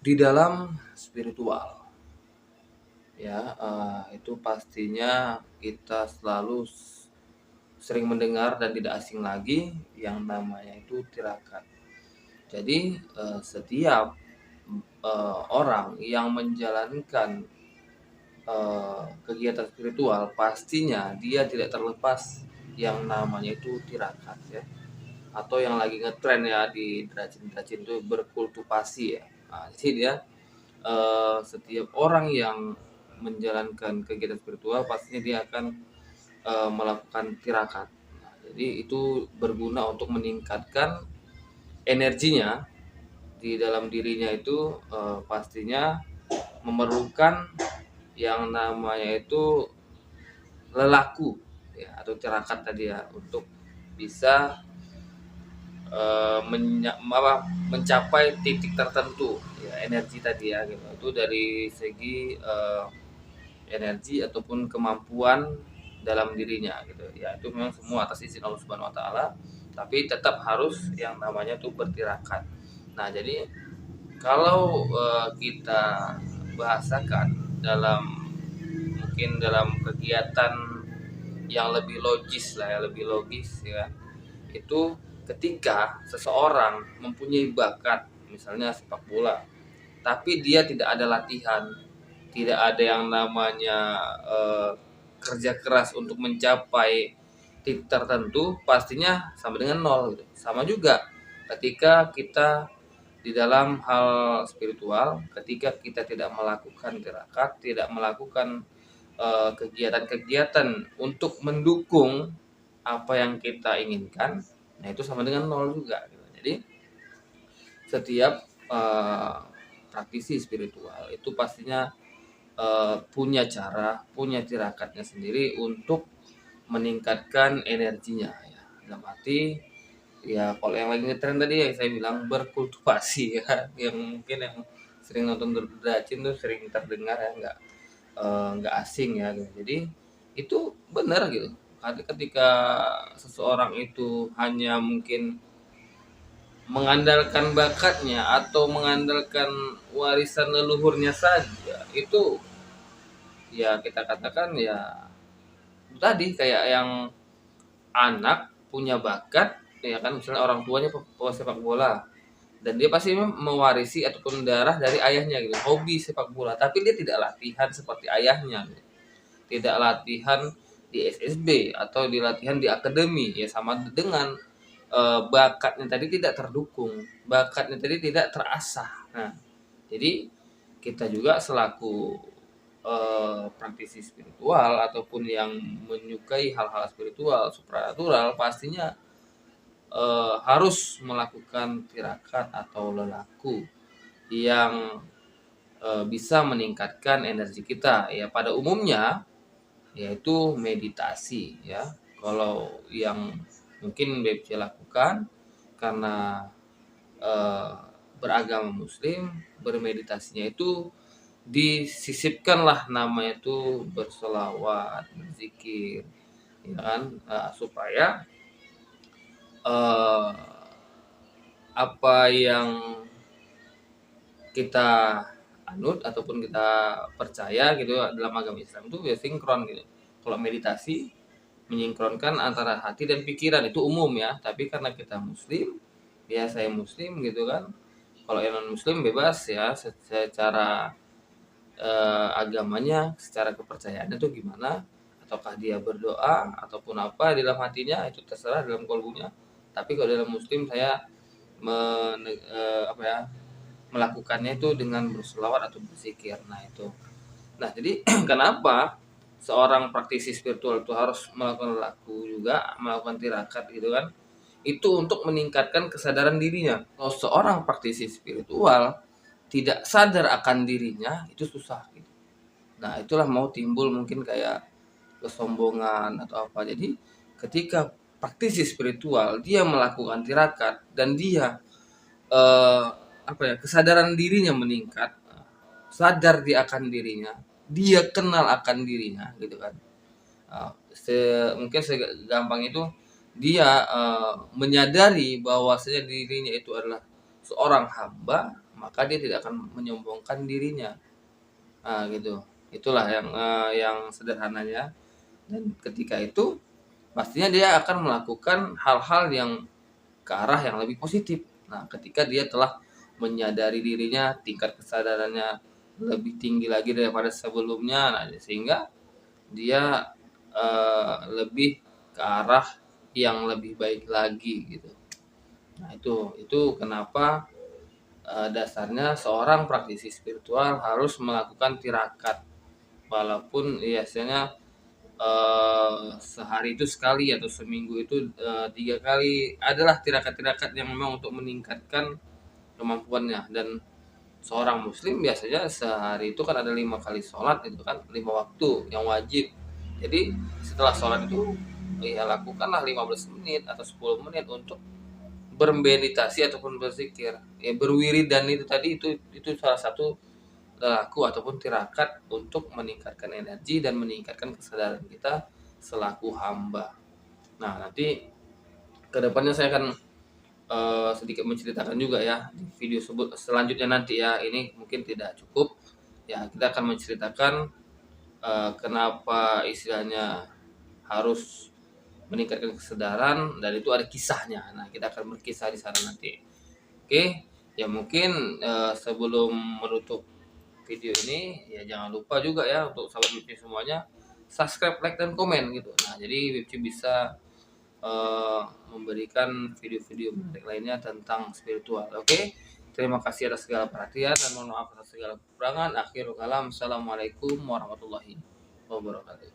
Di dalam spiritual, ya, itu pastinya kita selalu sering mendengar dan tidak asing lagi yang namanya itu tirakat. Jadi, setiap, orang yang menjalankan, kegiatan spiritual pastinya dia tidak terlepas yang namanya itu tirakat ya, atau yang lagi ngetren ya di derajin-derajin itu berkultupasi ya. Nah, jadi dia setiap orang yang menjalankan kegiatan spiritual pastinya dia akan melakukan tirakat. Nah, jadi itu berguna untuk meningkatkan energinya di dalam dirinya itu, pastinya memerlukan yang namanya itu lelaku ya atau tirakat tadi ya untuk bisa mencapai titik tertentu ya energi tadi ya gitu. Itu dari segi energi ataupun kemampuan dalam dirinya gitu ya, itu memang semua atas izin Allah Subhanahu Wa Taala, tapi tetap harus yang namanya tuh bertirakat. Nah jadi kalau kita bahasakan dalam mungkin dalam kegiatan yang lebih logis lah ya, lebih logis ya, itu ketika seseorang mempunyai bakat misalnya sepak bola tapi dia tidak ada latihan, tidak ada yang namanya kerja keras untuk mencapai titik tertentu, pastinya sama dengan nol gitu. Sama juga ketika kita di dalam hal spiritual, ketika kita tidak melakukan tirakat, tidak melakukan kegiatan-kegiatan untuk mendukung apa yang kita inginkan, nah itu sama dengan nol juga gitu. Jadi setiap eh, praktisi spiritual itu pastinya punya cara, punya tirakatnya sendiri untuk meningkatkan energinya ya. Dalam arti ya kalau yang lagi ngetren tadi ya saya bilang berkultivasi ya, yang mungkin yang sering nonton Derajin tuh sering terdengar ya, nggak asing ya gitu. Jadi itu benar gitu. Ketika seseorang itu hanya mungkin mengandalkan bakatnya atau mengandalkan warisan leluhurnya saja, itu ya kita katakan ya tadi kayak yang anak punya bakat ya kan, misalnya orang tuanya pemain sepak bola dan dia pasti mewarisi ataupun darah dari ayahnya gitu, hobi sepak bola, tapi dia tidak latihan seperti ayahnya gitu. Tidak latihan di SSB atau di latihan di akademi ya, sama dengan bakatnya tadi tidak terdukung, bakatnya tadi tidak terasah. Nah, jadi kita juga selaku praktisi spiritual ataupun yang menyukai hal-hal spiritual supranatural pastinya harus melakukan tirakat atau lelaku yang bisa meningkatkan energi kita ya, pada umumnya yaitu meditasi ya. Kalau yang mungkin BBC lakukan karena eh, beragama muslim, bermeditasinya itu disisipkanlah namanya itu bersolawat, berzikir ya kan, supaya eh, apa yang kita anut ataupun kita percaya gitu dalam agama Islam itu ya sinkron gitu. Kalau meditasi menyinkronkan antara hati dan pikiran itu umum ya, tapi karena kita muslim ya, saya muslim gitu kan. Kalau yang non muslim bebas ya secara agamanya, secara kepercayaannya tuh gimana, ataukah dia berdoa ataupun apa di dalam hatinya itu terserah dalam kalbunya. Tapi kalau dalam muslim saya apa ya, melakukannya itu dengan berselawat atau berzikir. Nah itu. Nah jadi kenapa seorang praktisi spiritual itu harus melakukan laku juga, melakukan tirakat gitu kan? Itu untuk meningkatkan kesadaran dirinya. Kalau seorang praktisi spiritual tidak sadar akan dirinya, itu susah gitu. Nah itulah mau timbul mungkin kayak kesombongan atau apa. Jadi ketika praktisi spiritual dia melakukan tirakat dan dia eh, apa ya, kesadaran dirinya meningkat, sadar dia akan dirinya, dia kenal akan dirinya gitu kan. Mungkin segampang itu dia menyadari bahwasanya dirinya itu adalah seorang hamba, maka dia tidak akan menyombongkan dirinya. Nah, gitu. Itulah yang sederhananya. Dan ketika itu pastinya dia akan melakukan hal-hal yang ke arah yang lebih positif. Nah, ketika dia telah menyadari dirinya, tingkat kesadarannya lebih tinggi lagi daripada sebelumnya, nah, sehingga dia lebih ke arah yang lebih baik lagi gitu. Nah, itu kenapa dasarnya seorang praktisi spiritual harus melakukan tirakat, walaupun biasanya sehari itu sekali atau seminggu itu 3 kali adalah tirakat-tirakat yang memang untuk meningkatkan kemampuannya. Dan seorang muslim biasanya sehari itu kan ada 5 kali sholat, itu kan 5 waktu yang wajib. Jadi setelah sholat itu ya lakukanlah 15 menit atau 10 menit untuk bermeditasi ataupun berzikir, ya berwiridan. Itu tadi itu salah satu laku ataupun tirakat untuk meningkatkan energi dan meningkatkan kesadaran kita selaku hamba. Nah, nanti kedepannya saya akan sedikit menceritakan juga ya di video selanjutnya nanti ya. Ini mungkin tidak cukup ya, kita akan menceritakan kenapa istilahnya harus meningkatkan kesadaran, dan itu ada kisahnya. Nah, kita akan berkisah di sana nanti. Oke, ya mungkin sebelum menutup video ini ya jangan lupa juga ya untuk sahabat Wipci semuanya subscribe, like, dan komen gitu. Nah, jadi Wipci bisa memberikan video-video menarik lainnya tentang spiritual. Oke, terima kasih atas segala perhatian dan mohon maaf atas segala kekurangan. Akhirul kalam, assalamualaikum warahmatullahi wabarakatuh.